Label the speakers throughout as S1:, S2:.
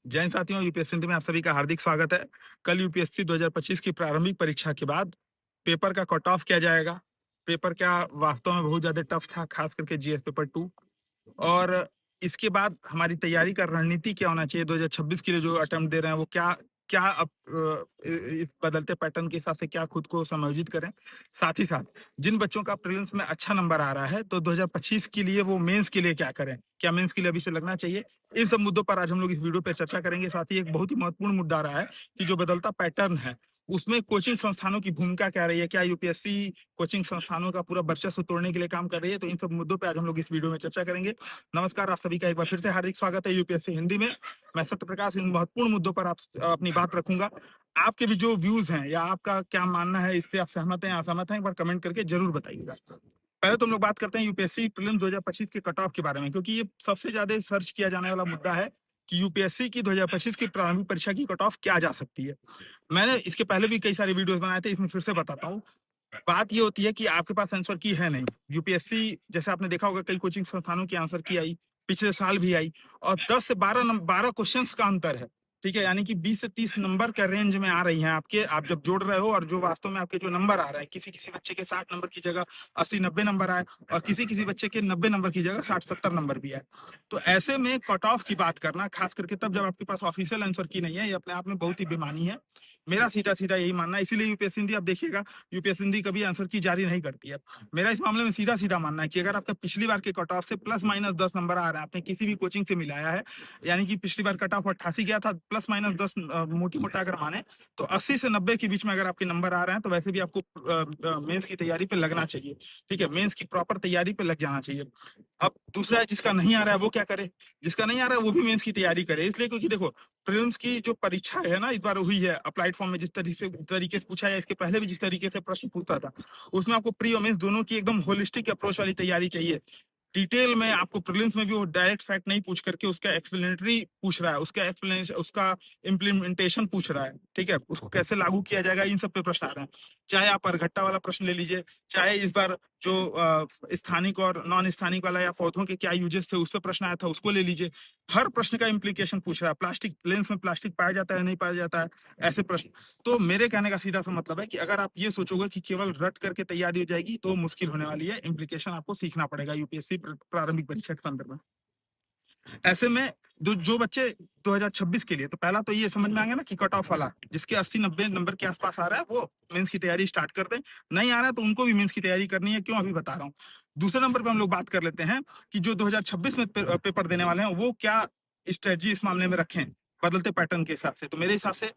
S1: जय हिंद साथियों, यूपीएससी हिंदी में आप सभी का हार्दिक स्वागत है। कल यूपीएससी 2025 की प्रारंभिक परीक्षा के बाद पेपर का कट ऑफ किया जाएगा। पेपर क्या वास्तव में बहुत ज़्यादा टफ था, खास करके जीएस पेपर 2। और इसके बाद हमारी तैयारी का रणनीति क्या होना चाहिए, 2026 के लिए जो अटेम्प्ट दे रहे हैं वो क्या क्या इस बदलते पैटर्न के हिसाब से क्या खुद को समायोजित करें। साथ ही साथ जिन बच्चों का प्रीलिम्स में अच्छा नंबर आ रहा है तो 2025 के लिए वो मेंस के लिए क्या करें, क्या मेंस के लिए अभी से लगना चाहिए। इन सब मुद्दों पर आज हम लोग इस वीडियो पे चर्चा करेंगे। साथ ही एक बहुत ही महत्वपूर्ण मुद्दा आ रहा है कि जो बदलता पैटर्न है उसमें कोचिंग संस्थानों की भूमिका क्या रही है, क्या यूपीएससी कोचिंग संस्थानों का पूरा वर्चस्व तोड़ने के लिए काम कर रही है। तो इन सब मुद्दों पे आज हम लोग इस वीडियो में चर्चा करेंगे। नमस्कार, आप सभी का एक बार फिर से हार्दिक स्वागत है यूपीएससी हिंदी में। मैं सत्य प्रकाश इन महत्वपूर्ण मुद्दों पर आप अपनी बात रखूंगा। आपके भी जो व्यूज हैं या आपका क्या मानना है, इससे आप सहमत हैं या असहमत हैं, एक बार कमेंट करके जरूर बताइएगा। पहले तो हम लोग बात करते हैं यूपीएससी प्रीलिम्स 2025 के कट ऑफ के बारे में, क्योंकि ये सबसे ज्यादा सर्च किया जाने वाला मुद्दा है कि यूपीएससी की 2025 की प्रारंभिक परीक्षा की कट ऑफ क्या जा सकती है। मैंने इसके पहले भी कई सारे वीडियोस बनाए थे, इसमें फिर से बताता हूँ। बात ये होती है कि आपके पास आंसर की है नहीं। यूपीएससी जैसे आपने देखा होगा कई कोचिंग संस्थानों की आंसर की आई, पिछले साल भी आई, और 10 से 12 क्वेश्चंस का अंतर है। ठीक है, यानी कि 20 से 30 नंबर के रेंज में आ रही हैं आपके, आप जब जोड़ रहे हो और जो वास्तव में आपके जो नंबर आ रहा है, किसी किसी बच्चे के 60 नंबर की जगह 80-90 नंबर आए, और किसी किसी बच्चे के 90 नंबर की जगह 60-70 नंबर भी आए। तो ऐसे में कट ऑफ की बात करना, खास करके तब जब आपके पास ऑफिशियल आंसर की नहीं है, ये अपने आप में बहुत ही बेमानी है। मेरा सीधा सीधा यही मानना है। इसीलिए यूपीएससी हिंदी आप देखिएगा, यूपीएससी हिंदी कभी आंसर की जारी नहीं करती है। मेरा इस मामले में सीधा सीधा मानना है कि अगर आपका पिछली बार के कट ऑफ से प्लस माइनस 10 नंबर आ रहा है, आपने किसी भी कोचिंग से मिलाया है, यानी कि पिछली बार कट ऑफ 88 गया था, प्लस माइनस 10 मोटी मोटा अगर माने तो 80 से 90 के बीच में अगर आपके नंबर आ रहे हैं, तो वैसे भी आपको मेंस की तैयारी पे लगना चाहिए। ठीक है, मेंस की प्रॉपर तैयारी पे लग जाना चाहिए। अब दूसरा है, जिसका नहीं आ रहा है वो क्या करे। जिसका नहीं आ रहा है वो भी मेंस की तैयारी करे, इसलिए क्योंकि देखो, प्रीलिम्स की जो परीक्षा है ना, इस बार हुई है अप्लाइड फॉर्म में, जिस तरीके से पूछा है, इसके पहले भी जिस तरीके से प्रश्न पूछता था, उसमें आपको प्री और मेंस दोनों की एकदम होलिस्टिक अप्रोच वाली तैयारी चाहिए। डिटेल में आपको प्रीलिम्स में भी वो डायरेक्ट फैक्ट नहीं पूछ करके उसका एक्सप्लेनेटरी पूछ रहा है, उसका एक्सप्लेनेशन, उसका इम्प्लीमेंटेशन पूछ रहा है। ठीक है, उसको कैसे लागू किया जाएगा, इन सब पे प्रश्न आ रहे हैं। चाहे आप परघट्टा वाला प्रश्न ले लीजिए, चाहे इस बार जो स्थानिक और नॉन स्थानिक वाला या पौधों के क्या यूजेस थे उस पर प्रश्न आया था, उसको ले लीजिए। हर प्रश्न का इम्प्लीकेशन पूछ रहा है। प्लास्टिक लेंस में प्लास्टिक पाया जाता है नहीं पाया जाता है, ऐसे प्रश्न। तो मेरे कहने का सीधा सा मतलब है कि अगर आप ये सोचोगे कि केवल रट करके तैयारी हो जाएगी तो मुश्किल होने वाली है। इम्प्लीकेशन आपको सीखना पड़ेगा यूपीएससी प्रारंभिक परीक्षा के संदर्भ में। ऐसे में जो जो बच्चे 2026 के लिए, तो पहला तो ये समझ में आ गया ना कि कट ऑफ वाला जिसके 80-90 नंबर के आसपास आ रहा है वो मेंस की तैयारी स्टार्ट कर दें। नहीं आ रहा है तो उनको भी मेंस की तैयारी करनी है, क्यों अभी बता रहा हूँ। दूसरे नंबर पे हम लोग बात कर लेते हैं कि जो 2026 में पेपर देने वाले हैं वो क्या स्ट्रेटजी इस मामले में रखें बदलते पैटर्न के हिसाब से। तो मेरे हिसाब से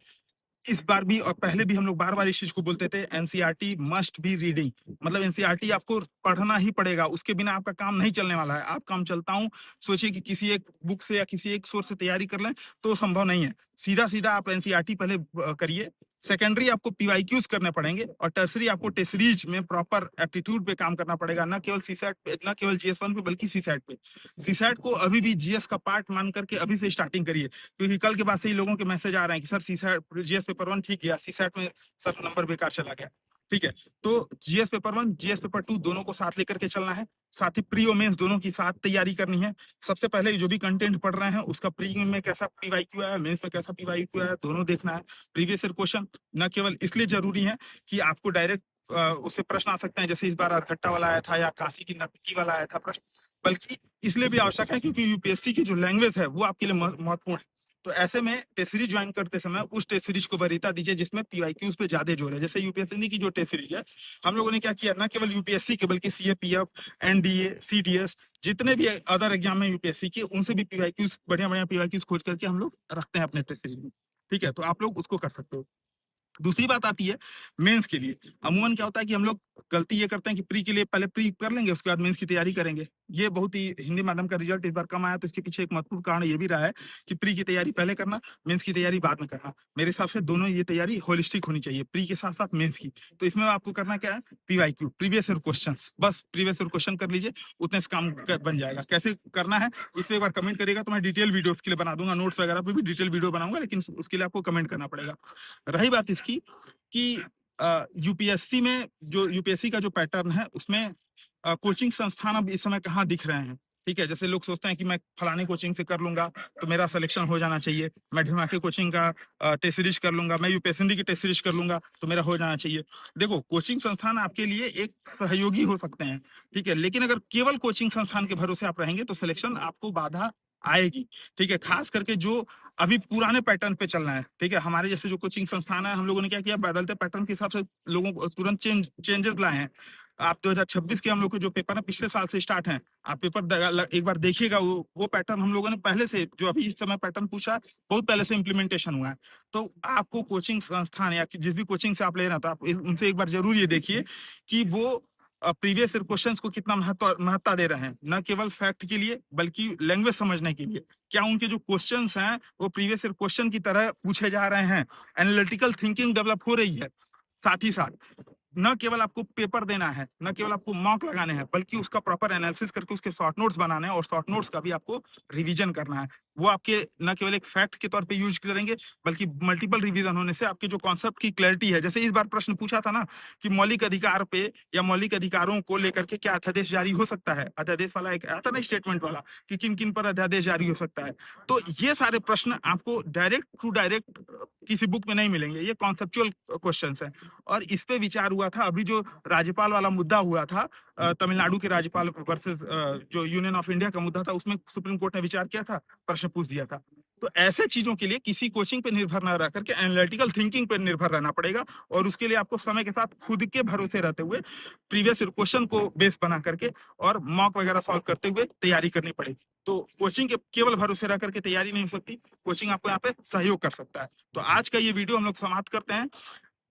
S1: इस बार भी और पहले भी हम लोग बार-बार इस चीज को बोलते थे, एनसीईआरटी मस्ट बी रीडिंग। मतलब एनसीईआरटी आपको पढ़ना ही पड़ेगा, उसके बिना आपका काम नहीं चलने वाला है। आप काम चलता हूँ सोचिए कि किसी एक बुक से या किसी एक सोर्स से तैयारी कर लें तो संभव नहीं है। सीधा-सीधा आप एनसीईआरटी पहले करिए। सेकेंडरी आपको पीवाईक्यूज करने पड़ेंगे, और टर्सरी आपको टेस्ट सीरीज में प्रॉपर एप्टीट्यूड पे काम करना पड़ेगा, ना केवल सीसैट पे, ना केवल जीएस-1 पे, बल्कि सीसैट पे। सीसैट को अभी भी जीएस का पार्ट मान करके अभी से स्टार्टिंग करिए, क्योंकि कल के बाद से ही लोगों के मैसेज आ रहे हैं कि सर सीसैट जीएस पेपर 1 ठीक गया, सीसैट में सर नंबर बेकार चला गया। ठीक है, तो जीएस पेपर 1 जीएस पेपर 2 दोनों को साथ लेकर के चलना है। साथ ही प्री और मेंस दोनों की साथ तैयारी करनी है। सबसे पहले जो भी कंटेंट पढ़ रहे हैं उसका प्री में कैसा पीवाईक्यू आया, मेंस में कैसा पीवाईक्यू आया, दोनों देखना है। प्रीवियस ईयर क्वेश्चन न केवल इसलिए जरूरी है कि आपको डायरेक्ट उससे प्रश्न आ सकते हैं, जैसे इस बार अरघट्टा वाला आया था या काशी की नर्तकी वाला आया था प्रश्न, बल्कि इसलिए भी आवश्यक है क्योंकि यूपीएससी की जो लैंग्वेज है वो आपके लिए महत्वपूर्ण है। तो ऐसे में टेस्ट सीरीज ज्वाइन करते समय उस टेस्ट सीरीज को वरीयता दीजिए जिसमें पीवाईक्यूज पे ज्यादा जोर है। जैसे यूपीएससी की जो टेस्ट सीरीज है, हम लोगों ने क्या किया, ना केवल यूपीएससी के बल्कि सीएपीएफ, एनडीए, सीडीएस, जितने भी अदर एग्जाम में यूपीएससी के, उनसे भी पीवाईक्यूज, बढ़िया बढ़िया पीवाईक्यूज खोज करके हम लोग रखते हैं अपने टेस्ट सीरीज में। ठीक है, तो आप लोग उसको कर सकते हो। दूसरी बात आती है मेंस के लिए। अमूमन क्या होता है कि हम लोग गलती ये करते हैं कि प्री के लिए पहले प्री कर लेंगे, उसके बाद मेंस की तैयारी करेंगे। ये बहुत ही हिंदी माध्यम का रिजल्ट इस बार कम आया, तो इसके पीछे एक महत्वपूर्ण कारण ये भी रहा है कि प्री की तैयारी पहले करना, मेंस की तैयारी बाद में करना। मेरे हिसाब से दोनों ये तैयारी होलिस्टिक होनी चाहिए, प्री के साथ साथ मेंस की। तो इसमें आपको करना क्या है, पीवाईक्यू, प्रीवियस ईयर क्वेश्चंस, बस प्रीवियस ईयर क्वेश्चन कर लीजिए, उतने से काम बन जाएगा। कैसे करना है इस पे एक बार कमेंट करिएगा, तो मैं डिटेल वीडियो उसके लिए बना दूंगा, नोट्स वगैरह पे भी डिटेल वीडियो बनाऊंगा, लेकिन उसके लिए आपको कमेंट करना पड़ेगा। रही बात इसकी कि यूपीएससी में जो यूपीएससी का जो पैटर्न है उसमें कोचिंग संस्थान अब इस समय कहाँ दिख रहे हैं। ठीक है? जैसे लोग सोचते हैं कि मैं फलाने कोचिंग से कर लूँगा, तो मेरा सिलेक्शन हो जाना चाहिए। मैं ढिमाके कोचिंग का टेस्ट सीरीज कर लूँगा, मैं यूपीएससी की टेस्ट सीरीज कर लूँगा, तो मेरा हो जाना चाहिए। देखो, कोचिंग संस्थान आपके लिए एक सहयोगी हो सकते हैं, ठीक है? लेकिन अगर केवल कोचिंग संस्थान के भरोसे आप रहेंगे, तो सिलेक्शन आपको बाधा आएगी, ठीक है? खास करके जो अभी पुराने पैटर्न पे चलना है, ठीक है? हमारे जैसे जो कोचिंग संस्थान है, हम लोगों ने क्या किया, बदलते पैटर्न के हिसाब से लोगों को तुरंत चेंजेस लाए हैं। आप 2026 के हम लोग के जो पेपर है पिछले साल से स्टार्ट हैं। आप पेपर एक बार देखिएगा, वो पैटर्न हम लोगों ने पहले से, जो अभी इस समय पैटर्न पूछा है, बहुत पहले से इम्प्लीमेंटेशन हुआ है। तो आपको कोचिंग संस्थान या जिस भी कोचिंग से आप ले रहे हैं, तो आप उनसे एक बार जरूर ये देखिए कि वो प्रीवियस ईयर क्वेश्चंस को कितना महत्ता दे रहे हैं, न केवल फैक्ट के लिए बल्कि लैंग्वेज समझने के लिए। क्या उनके जो क्वेश्चंस हैं वो प्रीवियस ईयर क्वेश्चन की तरह पूछे जा रहे हैं, एनालिटिकल थिंकिंग डेवलप हो रही है। साथ ही साथ न केवल आपको पेपर देना है, न केवल आपको मॉक लगाने हैं, बल्कि उसका प्रॉपर एनालिसिस करके उसके शॉर्ट नोट्स बनाने हैं और शॉर्ट नोट्स का भी आपको रिवीजन करना है। वो आपके न केवल एक फैक्ट के तौर पे यूज करेंगे, बल्कि मल्टीपल रिवीजन होने से आपके जो कॉन्सेप्ट की क्लैरिटी है, जैसे इस बार प्रश्न पूछा था ना कि मौलिक अधिकार पे या मौलिक अधिकारों को लेकर के क्या अध्यादेश जारी हो सकता है, अध्यादेश वाला एक आता ना स्टेटमेंट वाला कि किन किन पर अध्यादेश जारी हो सकता है। तो ये सारे प्रश्न आपको डायरेक्ट टू डायरेक्ट किसी बुक में नहीं मिलेंगे, ये कॉन्सेप्चुअल क्वेश्चन है। और इस पे विचार हुआ था, अभी जो राज्यपाल वाला मुद्दा हुआ था, तमिलनाडु के राज्यपाल वर्सेस जो यूनियन ऑफ इंडिया का मुद्दा था, उसमें सुप्रीम कोर्ट ने विचार किया था, प्रश्न पूछ दिया था। तो ऐसे चीजों के लिए किसी कोचिंग पे निर्भर ना रह करके एनालिटिकल थिंकिंग पे निर्भर रहना पड़ेगा, और उसके लिए आपको समय के साथ खुद के भरोसे रहते हुए प्रीवियस क्वेश्चन को बेस बना करके और मॉक वगैरह सॉल्व करते हुए तैयारी करनी पड़ेगी। तो कोचिंग के केवल भरोसे रह करके तैयारी नहीं हो सकती, कोचिंग आपको यहाँ पे सहयोग कर सकता है। तो आज का ये वीडियो हम लोग समाप्त करते हैं।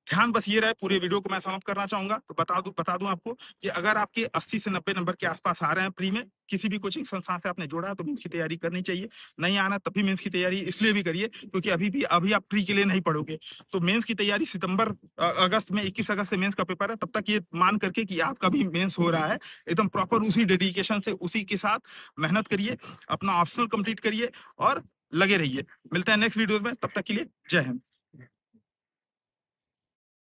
S1: ध्यान बस ये रहे, पूरे वीडियो को मैं समाप्त करना चाहूंगा, तो बता दूं आपको कि अगर आपके 80 से 90 नंबर के आसपास आ रहे हैं प्री में, किसी भी कोचिंग संस्थान से आपने जोड़ा है, तो मेंस की तैयारी करनी चाहिए। नहीं आना तब भी मेंस की तैयारी इसलिए भी करिए क्योंकि अभी आप प्री के लिए नहीं पढ़ोगे। तो मेंस की तैयारी सितंबर अगस्त में, 21 अगस्त से मेंस का पेपर है, तब तक ये मान करके कि आपका भी मेंस हो रहा है, एकदम प्रॉपर उसी डेडिकेशन से, उसी के साथ मेहनत करिए, अपना ऑप्शनल कंप्लीट करिए और लगे रहिए। मिलते हैं नेक्स्ट वीडियो में, तब तक के लिए जय हिंद।